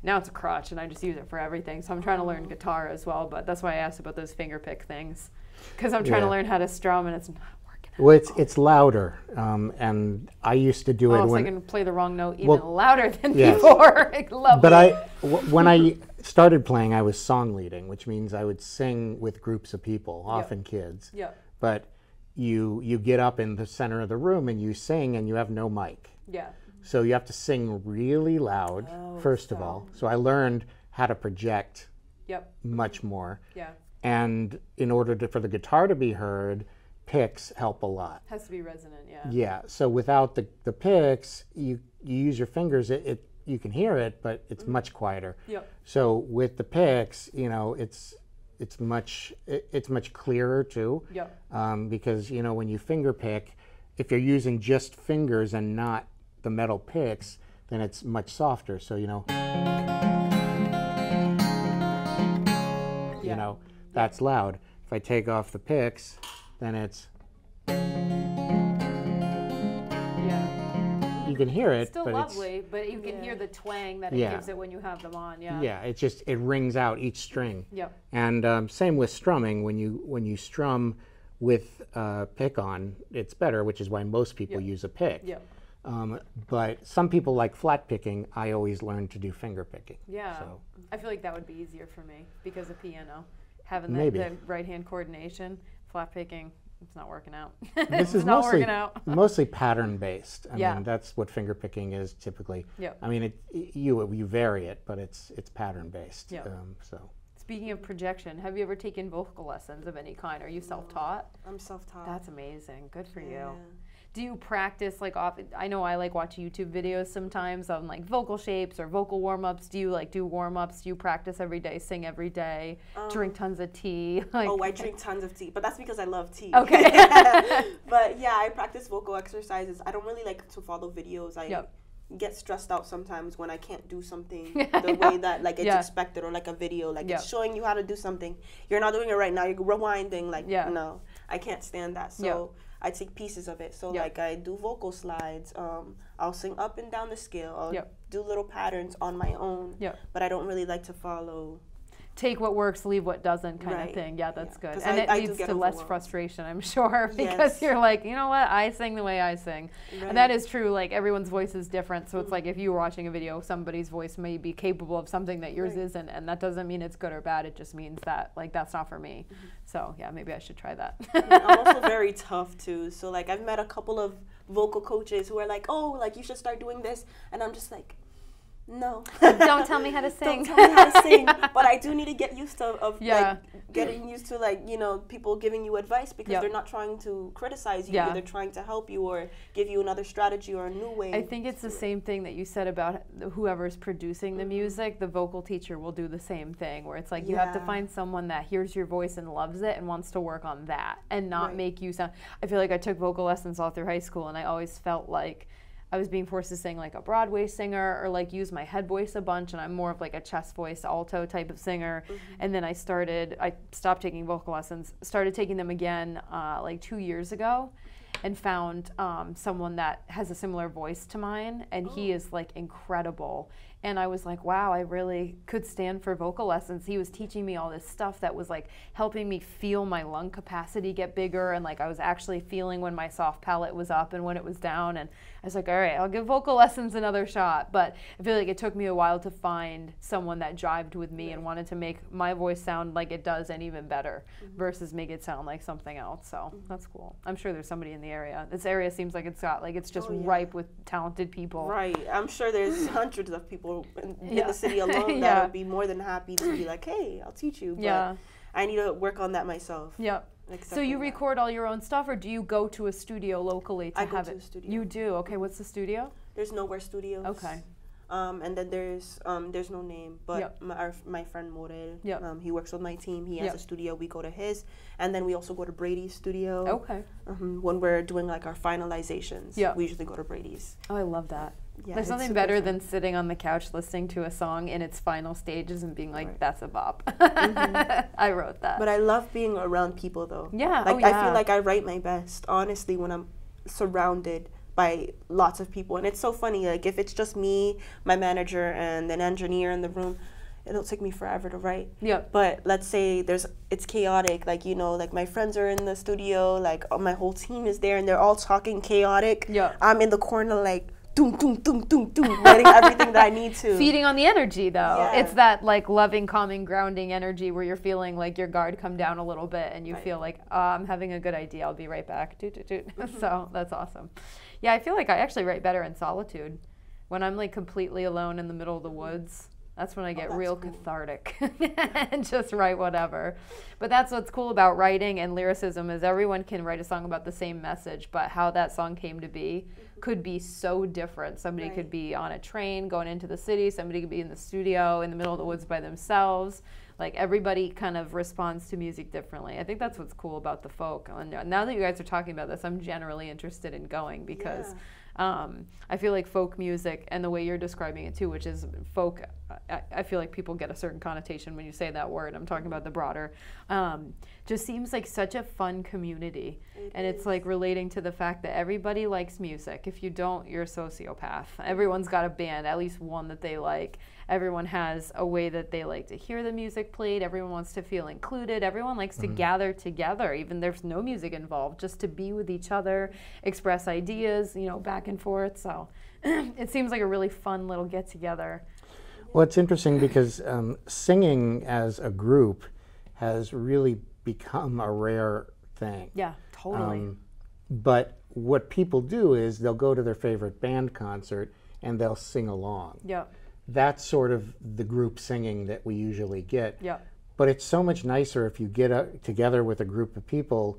now it's a crutch, and I just use it for everything, so I'm trying to learn guitar as well, but that's why I asked about those finger pick things. Because I'm trying to learn how to strum and it's not working. Well, it's louder, and I used to do it when I can play the wrong note even louder than before. Lovely. But when I started playing, I was song leading, which means I would sing with groups of people, often kids. Yeah. But you get up in the center of the room and you sing, and you have no mic. Yeah. So you have to sing really loud first of all. So I learned how to project much more. Yeah. And in order for the guitar to be heard, picks help a lot. Has to be resonant, yeah. Yeah, so without the picks, you use your fingers, you can hear it, but it's much quieter. Yep. So with the picks, you know, it's much clearer too. Yep. Because, you know, when you finger pick, if you're using just fingers and not the metal picks, then it's much softer. So, you know, you know, that's loud. If I take off the picks, then it's you can hear it. It's still lovely, but you can hear the twang that it gives it when you have them on. Yeah. Yeah, it rings out each string. Yep. And same with strumming. When you strum with pick on, it's better, which is why most people use a pick. Yep. But some people like flat picking. I always learned to do finger picking. Yeah. So. I feel like that would be easier for me because of piano. Having the right-hand coordination, flat picking, it's not working out. This is mostly pattern-based. I mean, that's what finger picking is typically. Yep. I mean, you vary it, but it's pattern-based. Yep. So. Speaking of projection, have you ever taken vocal lessons of any kind? Are you self-taught? I'm self-taught. That's amazing. Good for you. Do you practice like often? I know I like watch YouTube videos sometimes on like vocal shapes or vocal warm-ups. Do you like do warm-ups? Do you practice every day, sing every day, drink tons of tea? Like, I drink tons of tea, but that's because I love tea. Okay. But yeah, I practice vocal exercises. I don't really like to follow videos. I get stressed out sometimes when I can't do something the way that like it's expected, or like a video like it's showing you how to do something. You're not doing it right now. You're rewinding. Like no, I can't stand that. So. I take pieces of it. So like I do vocal slides. I'll sing up and down the scale. I'll do little patterns on my own. But I don't really like to follow take what works, leave what doesn't kind of thing. Yeah, that's good. And it leads to less frustration, I'm sure, because you're like, you know what, I sing the way I sing. And that is true, like everyone's voice is different. So it's like if you were watching a video, somebody's voice may be capable of something that yours isn't, and that doesn't mean it's good or bad. It just means that like that's not for me. So yeah, maybe I should try that. I'm also very tough too. So like I've met a couple of vocal coaches who are like, oh, like you should start doing this, and I'm just like, no. Don't tell me how to sing. Don't tell me how to sing. But I do need to get used to like getting used to like, you know, people giving you advice because they're not trying to criticize you. They're trying to help you or give you another strategy or a new way. I think it's the same thing that you said about whoever's producing the music. The vocal teacher will do the same thing where it's like you have to find someone that hears your voice and loves it and wants to work on that and not make you sound. I feel like I took vocal lessons all through high school and I always felt like I was being forced to sing like a Broadway singer or like use my head voice a bunch, and I'm more of like a chest voice, alto type of singer. And then I stopped taking vocal lessons, started taking them again like 2 years ago, and found someone that has a similar voice to mine, and he is like incredible. And I was like, wow, I really could stand for vocal lessons. He was teaching me all this stuff that was like helping me feel my lung capacity get bigger, and like I was actually feeling when my soft palate was up and when it was down. And I was like, all right, I'll give vocal lessons another shot. But I feel like it took me a while to find someone that jived with me and wanted to make my voice sound like it does and even better versus make it sound like something else. So that's cool. I'm sure there's somebody in the area. This area seems like it's got like it's just ripe with talented people. Right. I'm sure there's hundreds of people in the city alone that would be more than happy to be like, hey, I'll teach you. But I need to work on that myself. Yep. So you record all your own stuff, or do you go to a studio locally to have it? I go to a studio. You do? Okay, what's the studio? There's Nowhere Studios. Okay. And then there's no name, but my friend Morel, he works with my team. He has a studio. We go to his, and then we also go to Brady's studio. Okay. When we're doing like our finalizations, we usually go to Brady's. Oh, I love that. Yeah, there's nothing better than sitting on the couch listening to a song in its final stages and being like, that's a bop. I wrote that. But I love being around people though. Yeah. Like I feel like I write my best, honestly, when I'm surrounded by lots of people. And it's so funny, like if it's just me, my manager, and an engineer in the room, it'll take me forever to write. Yeah. But let's say it's chaotic, like, you know, like my friends are in the studio, like my whole team is there and they're all talking chaotic. Yeah. I'm in the corner like doom, doom, doom, doom, doom, writing everything that I need to. Feeding on the energy though. Yeah. It's that like loving, calming, grounding energy where you're feeling like your guard come down a little bit and you feel like, I'm having a good idea, I'll be right back. So that's awesome. Yeah, I feel like I actually write better in solitude. When I'm like completely alone in the middle of the woods, that's when I get real cathartic and just write whatever. But that's what's cool about writing and lyricism is everyone can write a song about the same message, but how that song came to be could be so different. Somebody could be on a train going into the city, somebody could be in the studio in the middle of the woods by themselves. Like everybody kind of responds to music differently. I think that's what's cool about the folk. And now that you guys are talking about this, I'm generally interested in going because I feel like folk music and the way you're describing it too, which is folk, I feel like people get a certain connotation when you say that word. I'm talking about the broader. Just seems like such a fun community. It's like relating to the fact that everybody likes music. If you don't, you're a sociopath. Everyone's got a band, at least one that they like. Everyone has a way that they like to hear the music played. Everyone wants to feel included. Everyone likes to gather together, even there's no music involved, just to be with each other, express ideas, you know, back and forth. So it seems like a really fun little get together. Well, it's interesting because singing as a group has really become a rare thing. Yeah, totally. But what people do is they'll go to their favorite band concert and they'll sing along. Yeah. That's sort of the group singing that we usually get. Yeah. But it's so much nicer if you get together with a group of people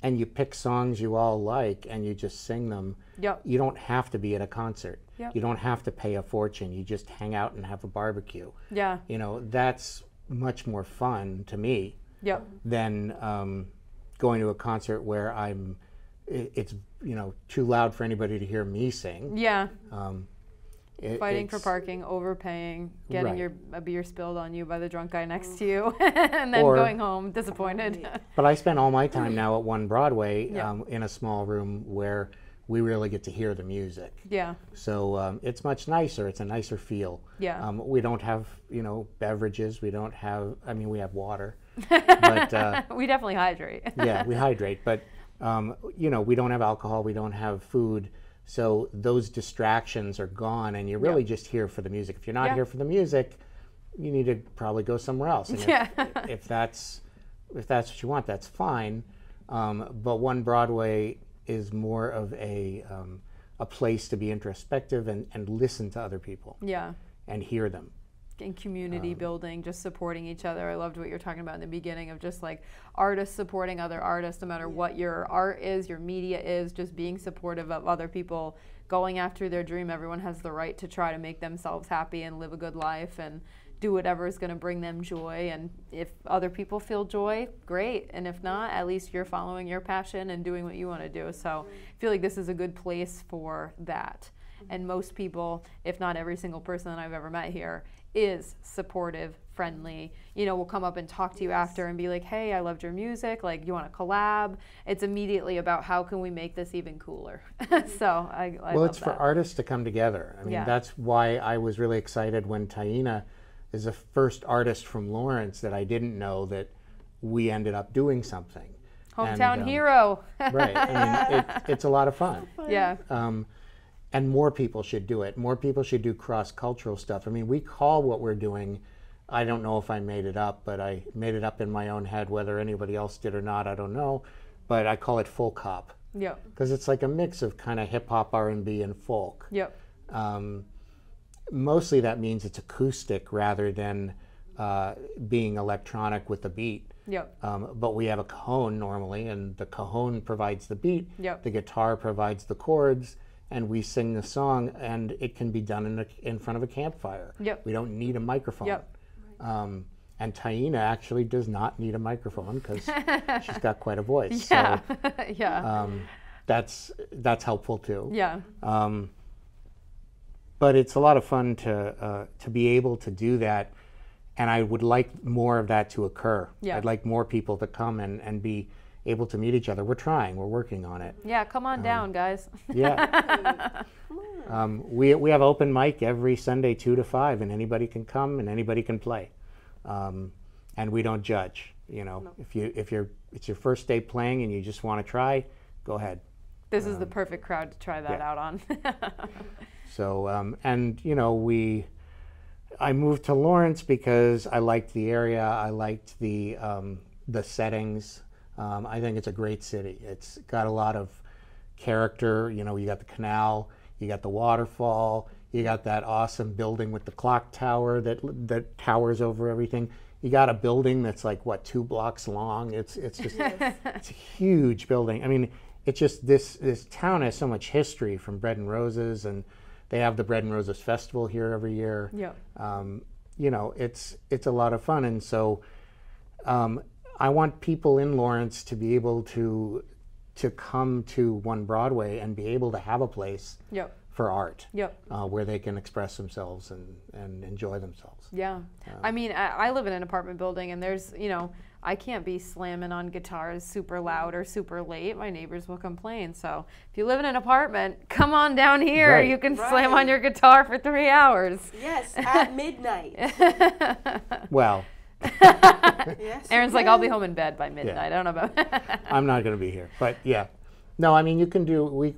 and you pick songs you all like and you just sing them. Yep. You don't have to be at a concert. Yep. You don't have to pay a fortune. You just hang out and have a barbecue. Yeah. You know, that's much more fun to me than going to a concert where it's, you know, too loud for anybody to hear me sing. Yeah. Fighting for parking, overpaying, getting a beer spilled on you by the drunk guy next to you, and then going home disappointed. But I spend all my time now at One Broadway in a small room where we really get to hear the music. Yeah. So it's much nicer. It's a nicer feel. Yeah. We don't have, beverages. We don't have, we have water. But we definitely hydrate. yeah, we hydrate. But, we don't have alcohol. We don't have food. So those distractions are gone, and you're really just here for the music. If you're not here for the music, you need to probably go somewhere else. And if that's what you want, that's fine. But One Broadway is more of a place to be introspective and listen to other people. Yeah. And hear them. And community building, just supporting each other. I loved what you're talking about in the beginning of just like artists supporting other artists, no matter what your art is, your media is, just being supportive of other people, going after their dream. Everyone has the right to try to make themselves happy and live a good life and do whatever is going to bring them joy. And if other people feel joy, great. And if not, at least you're following your passion and doing what you want to do. So I feel like this is a good place for that. And most people, if not every single person that I've ever met here, is supportive, friendly, will come up and talk to you after and be like, hey, I loved your music, like, you want to collab? It's immediately about how can we make this even cooler. So I well, love it's that. for artists to come together. I mean, that's why I was really excited when Taina is the first artist from Lawrence that I didn't know that we ended up doing something. Hometown hero. Right. I mean, it's a lot of fun. Yeah. And more people should do it. More people should do cross-cultural stuff. I mean, we call what we're doing, I don't know if I made it up, but I made it up in my own head. Whether anybody else did or not, I don't know. But I call it folk hop. Yep. Because it's like a mix of kind of hip-hop, R&B, and folk. Yep. Mostly that means it's acoustic rather than being electronic with a beat. Yep. But we have a cajon normally, and the cajon provides the beat. Yep. The guitar provides the chords. And we sing the song, and it can be done in front of a campfire. Yep. We don't need a microphone. Yep. And Taina actually does not need a microphone because she's got quite a voice. Yeah. So, yeah. That's helpful too. Yeah. But it's a lot of fun to be able to do that, and I would like more of that to occur. Yeah. I'd like more people to come and be able to meet each other. We're trying. We're working on it. Yeah, come on down, guys. Yeah. We have open mic every Sunday 2 to 5, and anybody can come and anybody can play. And we don't judge. No. If it's your first day playing and you just want to try, go ahead. This is the perfect crowd to try that out on. So I moved to Lawrence because I liked the area. I liked the settings. I think it's a great city. It's got a lot of character. You got the canal, you got the waterfall, you got that awesome building with the clock tower that towers over everything. You got a building that's like 2 blocks long. It's just it's a huge building. I mean, it's just this town has so much history from Bread and Roses, and they have the Bread and Roses Festival here every year. Yeah. It's a lot of fun, and so. I want people in Lawrence to be able to come to One Broadway and be able to have a place for art where they can express themselves and enjoy themselves. Yeah. I mean, I live in an apartment building, and there's, I can't be slamming on guitars super loud or super late. My neighbors will complain. So if you live in an apartment, come on down here. Right. You can slam on your guitar for 3 hours. Yes, at midnight. Well. Yes, Aaron's like, I'll be home in bed by midnight. I don't know about I'm not going to be here, but yeah. No, I mean,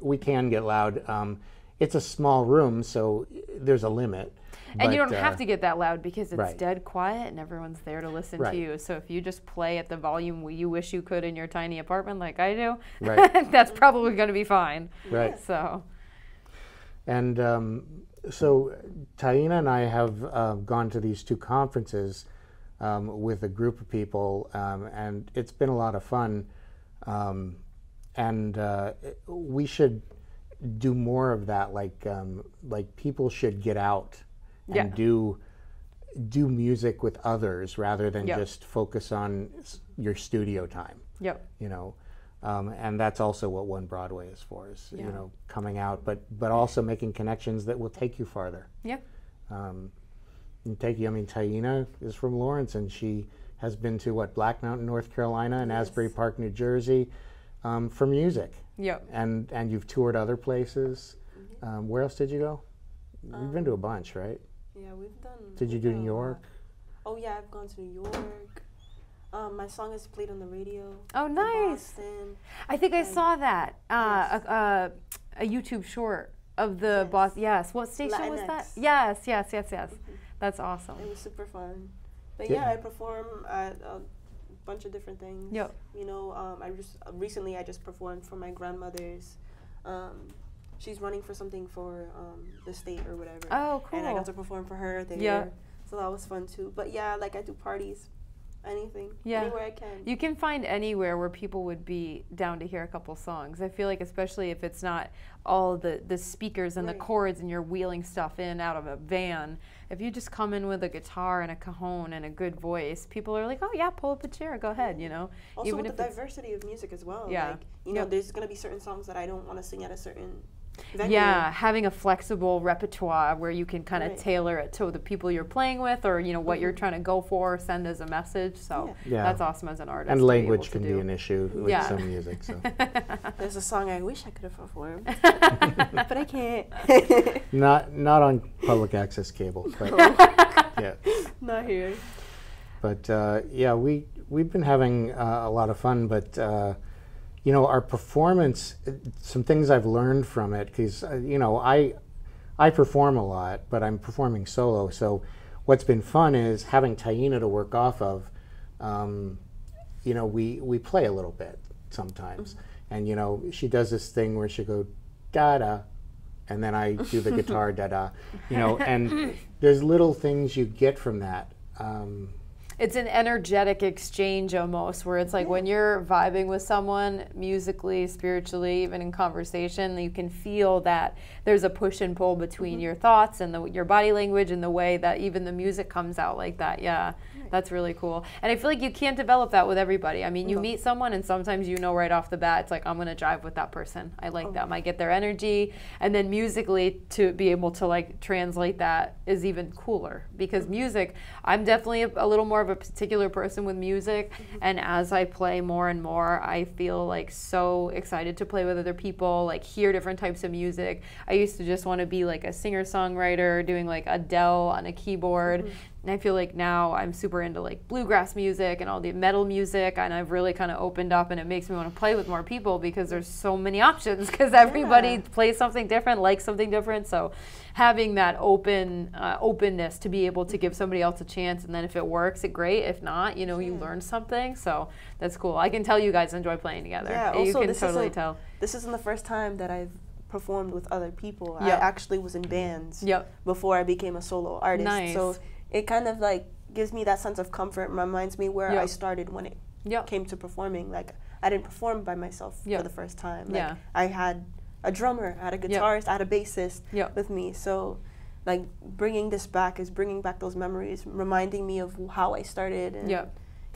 we can get loud. It's a small room, so there's a limit. And you don't have to get that loud because it's right. dead quiet and everyone's there to listen right. to you. So if you just play at the volume you wish you could in your tiny apartment like I do, right. that's probably going to be fine. Right. So. And so Taina and I have gone to these 2 conferences with a group of people, and it's been a lot of fun. And we should do more of that. Like people should get out and do music with others rather than just focus on your studio time. Yep. And that's also what One Broadway is for, is coming out, but also making connections that will take you farther. Yep. Taina is from Lawrence, and she has been to Black Mountain, North Carolina, and Asbury Park, New Jersey, for music. Yep. And you've toured other places. Where else did you go? You've been to a bunch, right? Yeah, we've done. Did you do New York? Oh yeah, I've gone to New York. My song is played on the radio. Oh, nice. Boston. I think I saw that. Yes. A YouTube short of the boss. Yes. What station was that? Yes. That's awesome. It was super fun. But yeah, I perform at a bunch of different things. Yep. You know, recently I just performed for my grandmother's. She's running for something for the state or whatever. Oh, cool. And I got to perform for her there. Yeah. So that was fun too. But yeah, like I do parties. Anything, anywhere I can. You can find anywhere where people would be down to hear a couple songs. I feel like especially if it's not all the speakers and the chords and you're wheeling stuff in and out of a van, if you just come in with a guitar and a cajon and a good voice, people are like, oh yeah, pull up a chair, go ahead, you know. Also even with the diversity of music as well. Yeah. Like, you know, there's going to be certain songs that I don't want to sing at a certain venue. Yeah, having a flexible repertoire where you can kind of tailor it to the people you're playing with, or you know what you're trying to go for, send as a message. So that's awesome as an artist. And language can be an issue with some music. So there's a song I wish I could have performed, but I can't. not on public access cable, but yeah, not here. But yeah, we've been having a lot of fun, but. You know, our performance, some things I've learned from it, because, you know, I perform a lot, but I'm performing solo. So what's been fun is having Taina to work off of. You know, we play a little bit sometimes. And, you know, she does this thing where she'll go, da-da, and then I do the guitar, da-da. You know, and there's little things you get from that. It's an energetic exchange almost, where it's like when you're vibing with someone musically, spiritually, even in conversation, you can feel that there's a push and pull between your thoughts and your body language and the way that even the music comes out like that. Yeah, that's really cool. And I feel like you can't develop that with everybody. I mean, you meet someone and sometimes you know right off the bat, it's like, I'm going to jive with that person. I like them. I get their energy. And then musically, to be able to like translate that is even cooler, because music, I'm definitely a little more of a particular person with music, and as I play more and more, I feel like so excited to play with other people, like hear different types of music. I used to just want to be like a singer-songwriter doing like Adele on a keyboard, and I feel like now I'm super into like bluegrass music and all the metal music, and I've really kind of opened up, and it makes me want to play with more people because there's so many options, because everybody plays something different, likes something different. So having that openness to be able to give somebody else a chance, and then if it works, it great. If not, you know, you learn something. So that's cool. I can tell you guys enjoy playing together. Yeah, you also, can totally tell. This isn't the first time that I've performed with other people. I actually was in bands before I became a solo artist. Nice. So it kind of like gives me that sense of comfort, reminds me where I started when it came to performing. Like, I didn't perform by myself for the first time. Like, I had a drummer, I had a guitarist, I had a bassist with me. So like bringing this back is bringing back those memories, reminding me of how I started and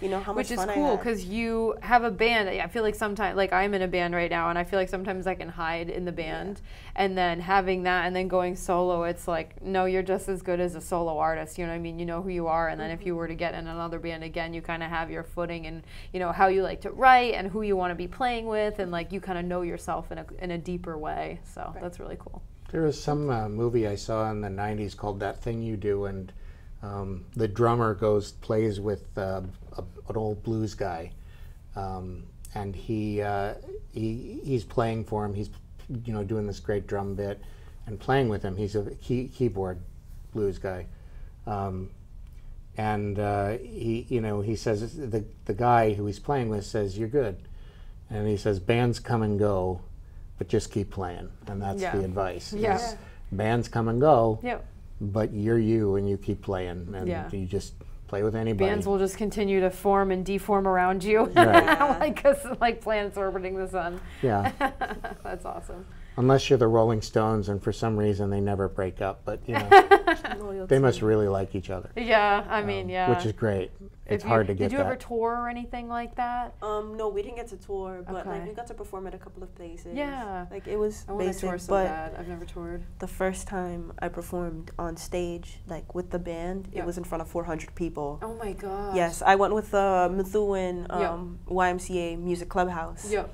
you know how much fun I had. Which is cool, because you have a band. I feel like sometimes, like I'm in a band right now, and I feel like sometimes I can hide in the band, and then having that and then going solo, it's like, no, you're just as good as a solo artist, you know what I mean? You know who you are, and then if you were to get in another band again, you kind of have your footing and you know how you like to write and who you want to be playing with, and like you kind of know yourself in a deeper way. So that's really cool. There was some movie I saw in the 90s called That Thing You Do, and the drummer plays with an old blues guy, and he's playing for him. He's doing this great drum bit and playing with him. He's a keyboard blues guy, and he says the guy who he's playing with says, "You're good," and he says, "Bands come and go, but just keep playing," and that's the advice. Yeah. Bands come and go. Yep. But you're you, and you keep playing, and you just play with anybody. Bands will just continue to form and deform around you, like planets orbiting the sun. Yeah. That's awesome. Unless you're the Rolling Stones, and for some reason they never break up, but you know, they must really like each other. Yeah, I mean, which is great. It's hard to get that. Did you ever tour or anything like that? No, we didn't get to tour, but like we got to perform at a couple of places. Yeah, like it was I want to basic, tour so bad. I've never toured. The first time I performed on stage, like with the band, it was in front of 400 people. Oh my gosh. Yes, I went with the Methuen YMCA Music Clubhouse. Yep.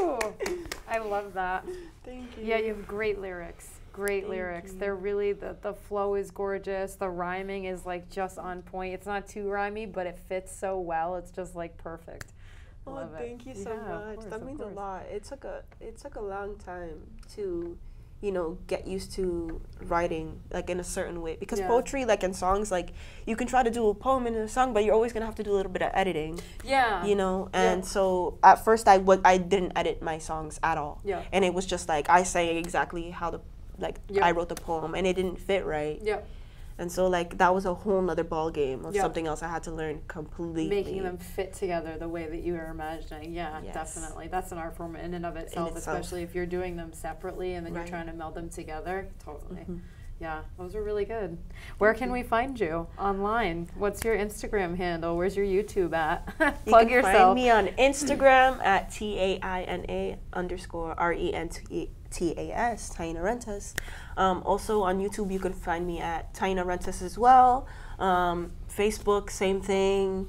Ooh, I love that. Thank you. Yeah, you have great lyrics. Great lyrics. They're really, the flow is gorgeous. The rhyming is like just on point. It's not too rhymey, but it fits so well. It's just like perfect. Oh, thank you so much. That means a lot. It took a long time to, you know, get used to writing like in a certain way, because poetry, like in songs, like you can try to do a poem in a song, but you're always gonna have to do a little bit of editing. Yeah. You know, and so at first I didn't edit my songs at all. Yeah. And it was just like I sang exactly how I wrote the poem, and it didn't fit right. Yeah. And so like that was a whole nother ball game of something else I had to learn completely. Making them fit together the way that you were imagining. Yeah, definitely. That's an art form in and of itself, especially if you're doing them separately and then you're trying to meld them together. Totally. Yeah, those are really good. Where can we find you online? What's your Instagram handle? Where's your YouTube at? Plug yourself. Find me on Instagram at TAINA_RENTAS, Taina Rentas. Also on YouTube, you can find me at Taina Rentas as well. Facebook, same thing,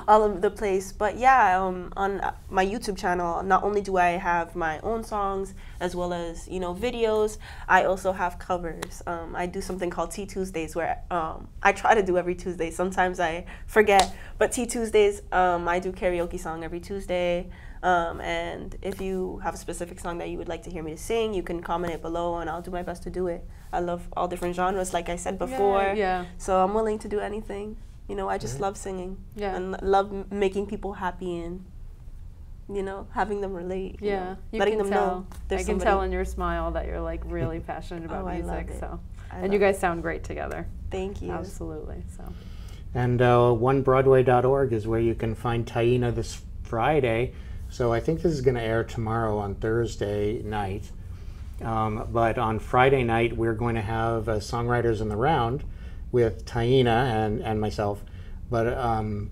all over the place. But yeah, on my YouTube channel, not only do I have my own songs as well as, you know, videos, I also have covers. I do something called Tea Tuesdays, where I try to do every Tuesday. Sometimes I forget, but Tea Tuesdays, I do karaoke song every Tuesday. And if you have a specific song that you would like to hear me to sing, you can comment it below and I'll do my best to do it. I love all different genres, like I said before. Yeah. So I'm willing to do anything. You know, I just love singing and love making people happy and, you know, having them relate. You know, letting them know there's somebody. I can tell in your smile that you're like really passionate about music. And you guys sound great together. Thank you. Absolutely. So. And onebroadway.org is where you can find Taina this Friday. So I think this is going to air tomorrow on Thursday night. But on Friday night, we're going to have Songwriters in the Round with Taina and myself, but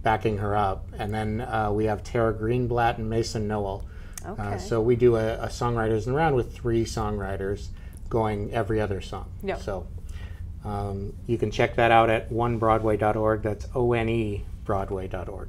backing her up. And then we have Tara Greenblatt and Mason Noel. Okay. So we do a Songwriters in the Round with 3 songwriters going every other song. Yep. So you can check that out at onebroadway.org. That's ONE Broadway.org.